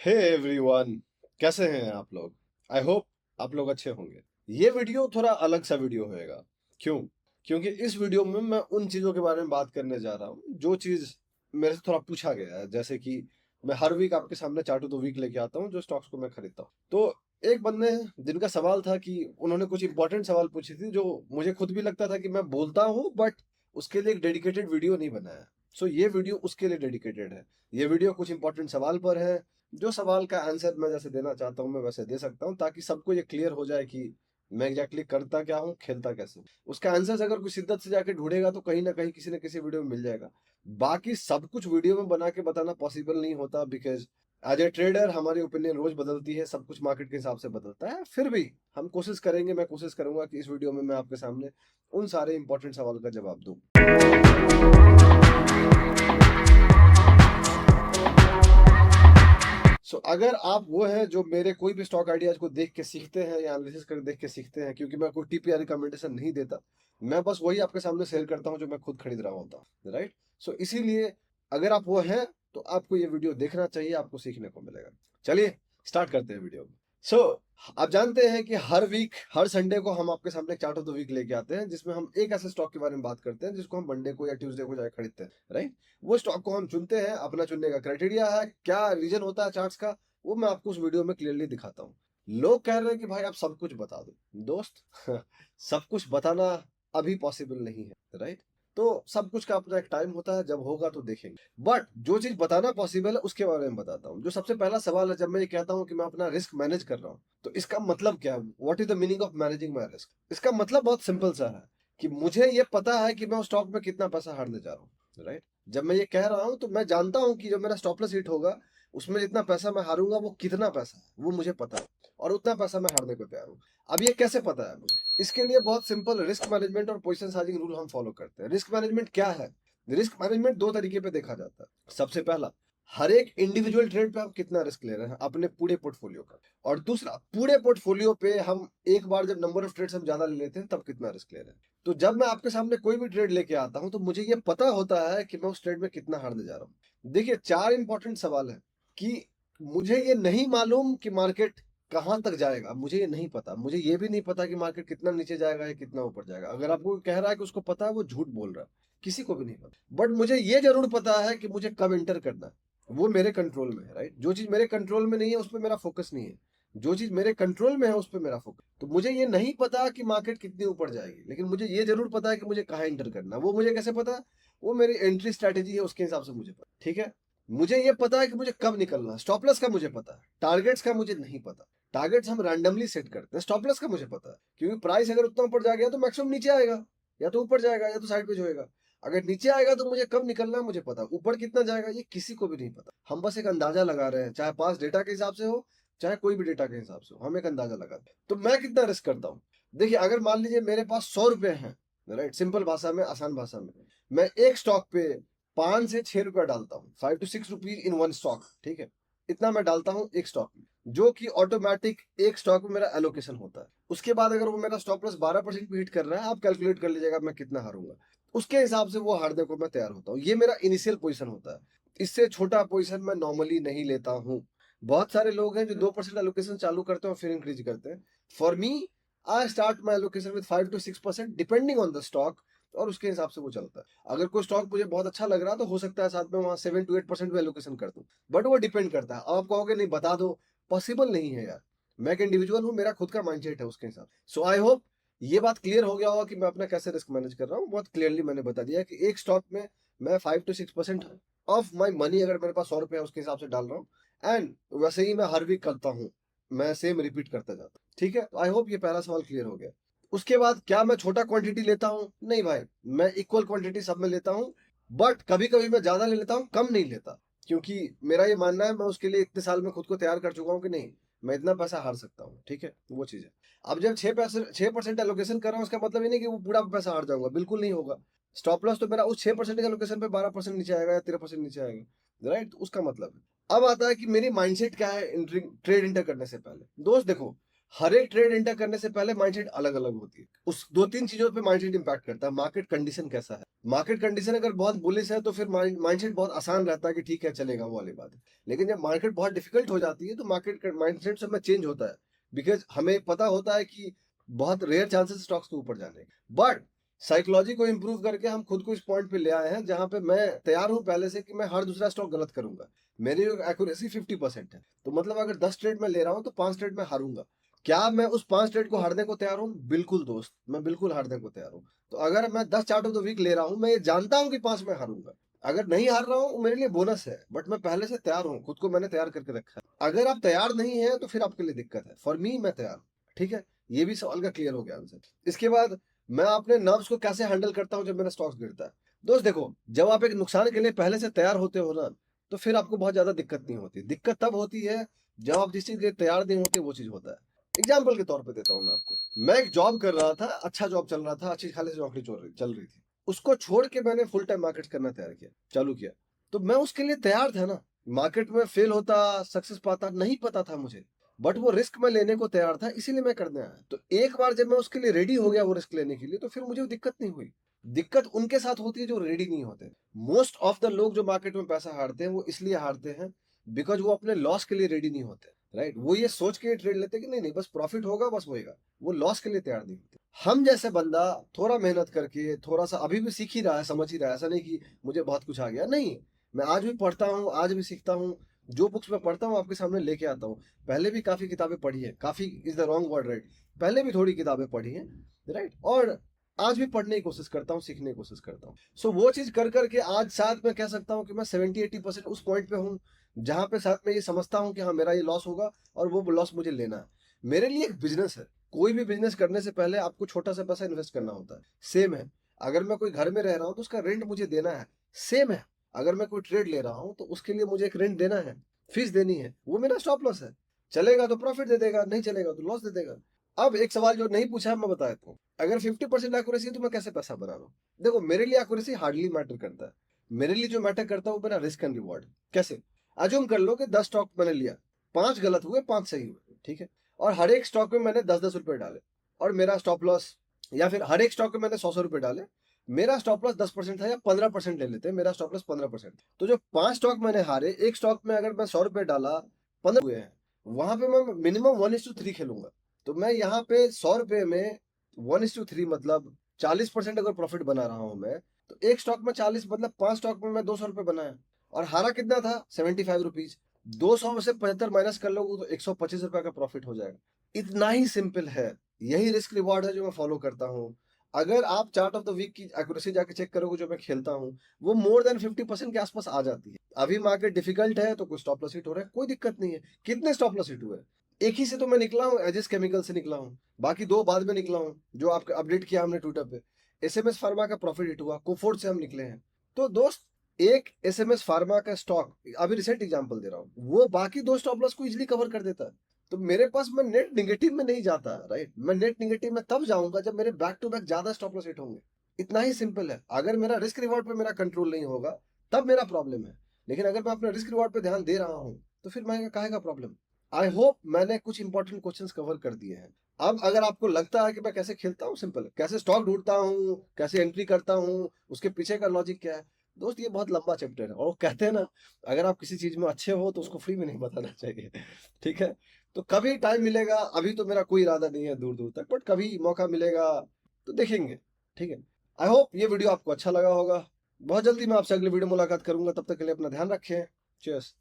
Hey everyone, कैसे हैं आप लोग। आई होप आप लोग अच्छे होंगे। ये वीडियो थोड़ा अलग सा वीडियो होएगा। क्यों? क्योंकि इस वीडियो में मैं उन चीज़ों के बारे में बात करने जा रहा हूँ जो चीज़ मेरे से थोड़ा पूछा गया है। जैसे कि मैं हर वीक आपके सामने चार्ट ऑफ द वीक लेके आता हूँ जो स्टॉक्स को मैं खरीदता हूँ। तो एक बंदे हैं जिनका सवाल था कि उन्होंने कुछ इंपॉर्टेंट सवाल पूछे थे जो मुझे खुद भी लगता था कि मैं बोलता हूँ, बट उसके लिए एक डेडिकेटेड वीडियो नहीं बनाया। सो ये वीडियो उसके लिए डेडिकेटेड है। ये वीडियो कुछ इंपॉर्टेंट सवाल पर है। जो सवाल का आंसर मैं जैसे देना चाहता हूँ मैं वैसे दे सकता हूँ, ताकि सबको ये क्लियर हो जाए कि मैं एग्जैक्टली करता क्या हूँ, खेलता कैसे हूँ। उसका आंसर अगर कोई शिद्दत से जाके ढूंढेगा तो कहीं ना कहीं किसी न किसी वीडियो में मिल जाएगा। बाकी सब कुछ वीडियो में बना के बताना पॉसिबल नहीं होता, बिकॉज एज ए ट्रेडर हमारी ओपिनियन रोज बदलती है, सब कुछ मार्केट के हिसाब से बदलता है। फिर भी हम कोशिश करेंगे, मैं कोशिश करूंगा कि इस वीडियो में मैं आपके सामने उन सारे इंपॉर्टेंट सवाल का जवाब दूं। अगर आप वो हैं जो मेरे कोई भी स्टॉक आइडियाज को देख के सीखते हैं या एनालिसिस करके देख के सीखते हैं, क्योंकि मैं कोई टीपीआर रिकमेंडेशन नहीं देता, मैं बस वही आपके सामने शेयर करता हूं जो मैं खुद खरीद रहा होता हूं, राइट। इसीलिए अगर आप वो हैं तो आपको ये वीडियो देखना चाहिए, आपको सीखने को मिलेगा। चलिए स्टार्ट करते हैं वीडियो। सो आप जानते हैं कि हर वीक हर संडे को हम आपके सामने चार्ट ऑफ द वीक लेके आते हैं, जिसमें हम एक ऐसे स्टॉक के बारे में बात करते हैं जिसको हम मंडे को या ट्यूसडे को जाकर खरीदते हैं, राइट। वो स्टॉक को हम चुनते हैं, अपना चुनने का क्राइटेरिया है, क्या रीजन होता है चार्ट्स का, वो मैं आपको उस वीडियो में क्लियरली दिखाता हूँ। लोग कह रहे हैं कि भाई आप सब कुछ बता दो। दोस्त सब कुछ बताना अभी पॉसिबल नहीं है, राइट। तो सब कुछ का अपना एक टाइम होता है, जब होगा तो देखेंगे। बट जो चीज बताना पॉसिबल है उसके बारे में बताता हूँ। जो सबसे पहला सवाल है, जब मैं ये कहता हूँ कि मैं अपना रिस्क मैनेज कर रहा हूँ, तो इसका मतलब क्या है? What is the meaning of managing my risk? इसका मतलब बहुत सिंपल सा है कि मुझे ये पता है कि मैं उस स्टॉक में कितना पैसा हारने जा रहा हूँ, राइट। जब मैं ये कह रहा हूँ तो मैं जानता हूँ कि जब मेरा स्टॉप लॉस हिट होगा, उसमें जितना पैसा मैं हारूंगा वो कितना पैसा है वो मुझे पता है, और उतना पैसा मैं हारने को तैयार हूँ। अब ये कैसे पता है मुझे? इसके लिए बहुत सिंपल रिस्क मैनेजमेंट और पोजीशन साइजिंग रूल हम फॉलो करते हैं। रिस्क मैनेजमेंट क्या है? रिस्क मैनेजमेंट दो तरीके पे देखा जाता है। सबसे पहला, हर एक इंडिविजुअल ट्रेड पे आप कितना रिस्क ले रहे हैं अपने पूरे पोर्टफोलियो का। और दूसरा, पूरे पोर्टफोलियो पे हम एक बार जब नंबर ऑफ ट्रेड्स हम ज्यादा ले लेते हैं तब कितना रिस्क ले रहे हैं। तो जब मैं आपके सामने कोई भी ट्रेड लेके आता हूं तो मुझे ये पता होता है कि मैं उस ट्रेड में कितना हारने जा रहा हूं। देखिए, चार इंपॉर्टेंट सवाल है कि मुझे ये नहीं मालूम कि मार्केट कहां तक जाएगा, मुझे ये नहीं पता। मुझे ये भी नहीं पता कि मार्केट कितना नीचे जाएगा या कितना ऊपर जाएगा। अगर आपको कह रहा है कि उसको पता है, वो झूठ बोल रहा है। किसी को भी नहीं पता। बट मुझे ये जरूर पता है कि मुझे कब एंटर करना है, वो मेरे कंट्रोल में है, राइट। जो चीज मेरे कंट्रोल में नहीं है उस पर मेरा फोकस नहीं है, जो चीज मेरे कंट्रोल में है उस पर मेरा फोकस। तो मुझे ये नहीं पता कि मार्केट कितनी ऊपर जाएगी, लेकिन मुझे ये जरूर पता है कि मुझे कहाँ एंटर करना है। वो मुझे कैसे पता है? वो मेरी एंट्री स्ट्रेटेजी है, उसके हिसाब से मुझे पता, ठीक है। मुझे ये पता है कि मुझे कब निकलना है। स्टॉप लॉस का मुझे पता है, टारगेट्स का मुझे नहीं पता। टारगेट्स हम रैंडमली सेट करते हैं। स्टॉप लॉस का मुझे पता है, क्योंकि प्राइस अगर उतना ऊपर जा गया तो मैक्सिमम नीचे आएगा, या तो ऊपर जाएगा या तो साइड पे होएगा। अगर नीचे आएगा तो मुझे कब निकलना है मुझे पता। ऊपर कितना जाएगा ये किसी को भी नहीं पता। हम बस एक अंदाजा लगा रहे हैं, चाहे पास डेटा के हिसाब से हो चाहे कोई भी डेटा के हिसाब से हो, हम एक अंदाजा लगाते हैं। तो मैं कितना रिस्क करता हूँ? देखिए, अगर मान लीजिए मेरे पास 100 रुपए हैं, राइट, सिंपल भाषा में, आसान भाषा में, मैं एक स्टॉक पे 5 से 6 रुपया डालता हूँ, 5 to 6 rupees in one stock, ठीक है। इतना मैं डालता हूँ एक स्टॉक में, जो कि ऑटोमेटिक एक स्टॉक में मेरा एलोकेशन होता है। उसके बाद अगर वो मेरा स्टॉप लॉस 12% पे हिट कर रहा है, आप कैलकुलेट कर लीजिएगा मैं कितना हारूंगा। उसके हिसाब से वो हारने को मैं तैयार होता हूँ। ये मेरा इनिशियल पोजीशन होता है। इससे छोटा पोजीशन मैं नॉर्मली नहीं लेता हूँ। बहुत सारे लोग हैं जो 2% एलोकेशन चालू करते हैं और फिर इंक्रीज करते हैं। For me, I start my allocation with 5 to 6% depending on the stock, और उसके हिसाब से वो चलता है। अगर कोई स्टॉक मुझे बहुत अच्छा लग रहा है तो हो सकता है साथ में वहां 7 to 8% भी एलोकेशन कर दूं, बट वो डिपेंड करता है। आप कहोगे नहीं बता दो, पॉसिबल नहीं है यार। मैं एक इंडिविजुअल हूँ, मेरा खुद का माइंडसेट है उसके हिसाब। सो आई होप ये बात क्लियर हो गया होगा कि मैं अपना कैसे रिस्क मैनेज कर रहा हूँ। बहुत क्लियरली मैंने बता दिया कि एक स्टॉक में मैं 5 to 6% ऑफ माई मनी, अगर मेरे पास 100 रुपये है, उसके हिसाब से डाल रहा हूँ। एंड वैसे ही मैं हर वीक करता हूँ, मैं सेम रिपीट करता जाता हूँ, ठीक है। आई होप ये पहला सवाल क्लियर हो गया। उसके बाद, क्या मैं छोटा क्वांटिटी लेता हूँ? नहीं भाई, मैं इक्वल क्वांटिटी सब में लेता हूँ। बट कभी कभी मैं ज्यादा ले लेता हूँ, कम नहीं लेता। क्योंकि मेरा ये मानना है, मैं उसके लिए इतने साल में खुद को तैयार कर चुका हूँ कि नहीं, मैं इतना पैसा हार सकता हूँ, ठीक है। वो चीज है। अब जब 6% एलोकेशन कर रहा हूँ, उसका मतलब ये नहीं कि वो पूरा पैसा हार जाऊंगा, बिल्कुल नहीं होगा। स्टॉप लॉस तो मेरा उस 6% के एलोकेशन पे 12% नीचे आएगा या 13% नीचे आएगा, राइट। तो उसका मतलब है। अब आता है कि मेरी माइंडसेट क्या है ट्रेड इंटर करने से पहले। दोस्त देखो, हर एक ट्रेड एंटर करने से पहले माइंडसेट अलग अलग होती है। उस दो तीन चीजों पे माइंडसेट इंपैक्ट करता है। मार्केट कंडीशन कैसा है, मार्केट कंडीशन अगर बहुत बुलिश है तो फिर माइंडसेट बहुत आसान रहता है कि ठीक है चलेगा, वो वाली बात है। लेकिन जब मार्केट बहुत डिफिकल्ट हो जाती है तो मार्केट माइंडसेट सब में चेंज होता है, बिकॉज हमें पता होता है कि बहुत रेयर चांसेस स्टॉक्स के ऊपर जाने के। बट साइकोलॉजी को इंप्रूव करके हम खुद को इस पॉइंट पे ले आए हैं जहां पे मैं तैयार हूं पहले से कि मैं हर दूसरा स्टॉक गलत करूंगा। मेरी एक्यूरेसी 50% है, तो मतलब अगर 10 ट्रेड में ले रहा हूं तो 5 ट्रेड में हारूंगा। क्या मैं उस 5 ट्रेड को हारने को तैयार हूँ? बिल्कुल दोस्त, मैं बिल्कुल हारने को तैयार हूँ। तो अगर मैं 10 चार्ट ऑफ द वीक ले रहा हूँ, मैं ये जानता हूँ कि 5 में हारूंगा। अगर नहीं हार रहा हूँ मेरे लिए बोनस है, बट मैं पहले से तैयार हूँ, खुद को मैंने तैयार करके रखा है। अगर आप तैयार नहीं है तो फिर आपके लिए दिक्कत है। फॉर मी, मैं तैयार हूँ। ठीक है, ये भी सवाल का क्लियर हो गया आंसर। इसके बाद मैं अपने नर्व्स को कैसे हैंडल करता हूँ जब मेरा स्टॉक्स गिरता है। दोस्त देखो, जब आप एक नुकसान के लिए पहले से तैयार होते हो ना, तो फिर आपको बहुत ज्यादा दिक्कत नहीं होती। दिक्कत तब होती है जब आप जिस चीज के लिए तैयार नहीं होते वो चीज होता है। एग्जाम्पल के तौर पे देता हूँ मैं आपको। मैं एक जॉब कर रहा था, अच्छा जॉब चल रहा था, अच्छी खाली नौकरी चल रही थी। उसको छोड़ के मैंने फुल टाइम मार्केट करना तैयार किया, चालू किया। तो मैं उसके लिए तैयार था ना। मार्केट में फेल होता, सक्सेस पाता, नहीं पता था मुझे, बट वो रिस्क मैं लेने को तैयार था, इसीलिए मैं करने आया। तो एक बार जब मैं उसके लिए रेडी हो गया वो रिस्क लेने के लिए, तो फिर मुझे दिक्कत नहीं हुई। दिक्कत उनके साथ होती है जो रेडी नहीं होते। मोस्ट ऑफ द लोग जो मार्केट में पैसा हारते हैं वो इसलिए हारते हैं बिकॉज वो अपने लॉस के लिए रेडी नहीं होते। राइट, वो ये सोच के ट्रेड लेते कि नहीं नहीं बस प्रॉफिट होगा, बस होएगा। वो लॉस के लिए तैयार नहीं होते। हम जैसे बंदा थोड़ा मेहनत करके, थोड़ा सा अभी भी सीख ही रहा है, समझ ही रहा है, ऐसा नहीं कि मुझे बहुत कुछ आ गया, नहीं। मैं आज भी पढ़ता हूँ, आज भी सीखता हूँ। जो बुक्स मैं पढ़ता हूँ आपके सामने लेके आता हूँ। पहले भी काफी किताबें पढ़ी है, काफी is the wrong word, right. पहले भी थोड़ी किताबें पढ़ी है, राइट। और आज भी पढ़ने की कोशिश करता हूँ, सीखने की कोशिश करता हूँ। सो वो चीज कर करके आज शायद मैं कह सकता हूँ कि मैं 70-80% उस पॉइंट पे हूँ जहां पे शायद मैं ये समझता हूँ कि हाँ मेरा ये लॉस होगा और वो लॉस मुझे लेना है। मेरे लिए एक बिजनेस है। कोई भी बिजनेस करने से पहले आपको छोटा सा पैसा इन्वेस्ट करना होता है। सेम है, अगर मैं कोई घर में रह रहा हूँ तो उसका रेंट मुझे देना है। सेम है, अगर मैं कोई ट्रेड ले रहा हूँ तो उसके लिए मुझे एक रेंट देना है, फीस देनी है। वो मेरा स्टॉप लॉस है। चलेगा तो प्रॉफिट दे देगा, नहीं चलेगा तो लॉस दे देगा। अब एक सवाल जो नहीं पूछा है मैं बता देता हूँ। अगर 50% एक्यूरेसी है तो मैं कैसे पैसा बना रहा हूँ? देखो, मेरे लिए एक्यूरेसी हार्डली मैटर करता है। मेरे लिए जो मैटर करता है वो मेरा रिस्क एंड रिवॉर्ड। कैसे? अज्यूम कर लो कि 10 स्टॉक मैंने लिया, 5 गलत हुए, 5 सही हुए, ठीक है। और हर एक स्टॉक में मैंने 10-10 रुपए डाले, और मेरा स्टॉप लॉस, या फिर हर एक स्टॉक में मैंने 100-100 रुपए डाले। मेरा स्टॉप लॉस 10% था, या 15% ले लेते हैं, मेरा स्टॉप लॉस 15%। तो जो 5 स्टॉक मैंने हारे, एक स्टॉक में अगर मैं 100 रुपए डाला, 15 हुए हैं, वहां पे मैं मिनिमम 1:3 खेलूंगा। तो मैं यहाँ पे 100 रुपए में 1:3 मतलब 40% अगर प्रॉफिट बना रहा हूं मैं, तो एक स्टॉक में 40 मतलब 5 स्टॉक में मैं 200 रुपए बनाया। और हारा कितना था? 75 रुपीज। 200 में से 75 माइनस कर लोगे तो 125 रुपए का प्रॉफिट हो जाएगा। इतना ही सिंपल है। यही रिस्क रिवॉर्ड है जो मैं फॉलो करता हूँ। अगर आप चार्ट ऑफ द वीक की एक्यूरेसी जाके चेक करोगे जो मैं खेलता हूँ, वो मोर देन 50% के आसपास आ जाती है। अभी मार्केट डिफिकल्ट है तो कुछ स्टॉप लॉस हिट हो रहा है, कोई दिक्कत नहीं है। कितने स्टॉप लॉस हिट हुए? एक ही से तो मैं निकला हूँ, एजिस केमिकल से निकला हूँ। बाकी 2 बाद में निकला हूँ जो आपका अपडेट किया हमने ट्विटर पे। एसएमएस फार्मा का प्रॉफिट हिट हुआ, कोफोर्ट से हम निकले हैं। तो दोस्त, एक एसएमएस फार्मा का स्टॉक, अभी रिसेंट एग्जांपल दे रहा हूँ, वो बाकी 2 स्टॉप लॉस को इजीली कवर कर देता है। तो मेरे पास, मैं नेट निगेटिव में नहीं जाता, राइट। मैं नेट निगेटिव में तब जाऊंगा जब मेरे बैक टू बैक ज्यादा स्टॉप लॉस हिट होंगे। इतना ही सिंपल है। अगर मेरा रिस्क रिवॉर्ड पे मेरा कंट्रोल नहीं होगा तब मेरा प्रॉब्लम है। लेकिन अगर मैं अपने रिस्क रिवॉर्ड पे ध्यान दे रहा हूँ तो फिर मैं काहे का प्रॉब्लम? आई होप मैंने कुछ इंपॉर्टेंट क्वेश्चंस कवर कर दिए हैं। अब अगर आपको लगता है कि मैं कैसे खेलता हूँ, सिंपल है। कैसे स्टॉक ढूंढता हूँ, कैसे एंट्री करता हूँ, उसके पीछे का लॉजिक क्या है, दोस्त ये बहुत लंबा चैप्टर है। और वो कहते हैं ना, अगर आप किसी चीज में अच्छे हो तो उसको फ्री में नहीं बताना चाहिए। ठीक है, तो कभी टाइम मिलेगा, अभी तो मेरा कोई इरादा नहीं है दूर दूर तक, बट कभी मौका मिलेगा तो देखेंगे। ठीक है, आई होप ये वीडियो आपको अच्छा लगा होगा। बहुत जल्दी मैं आपसे अगले वीडियो मुलाकात करूंगा, तब तक के लिए अपना ध्यान रखें। चीयर्स।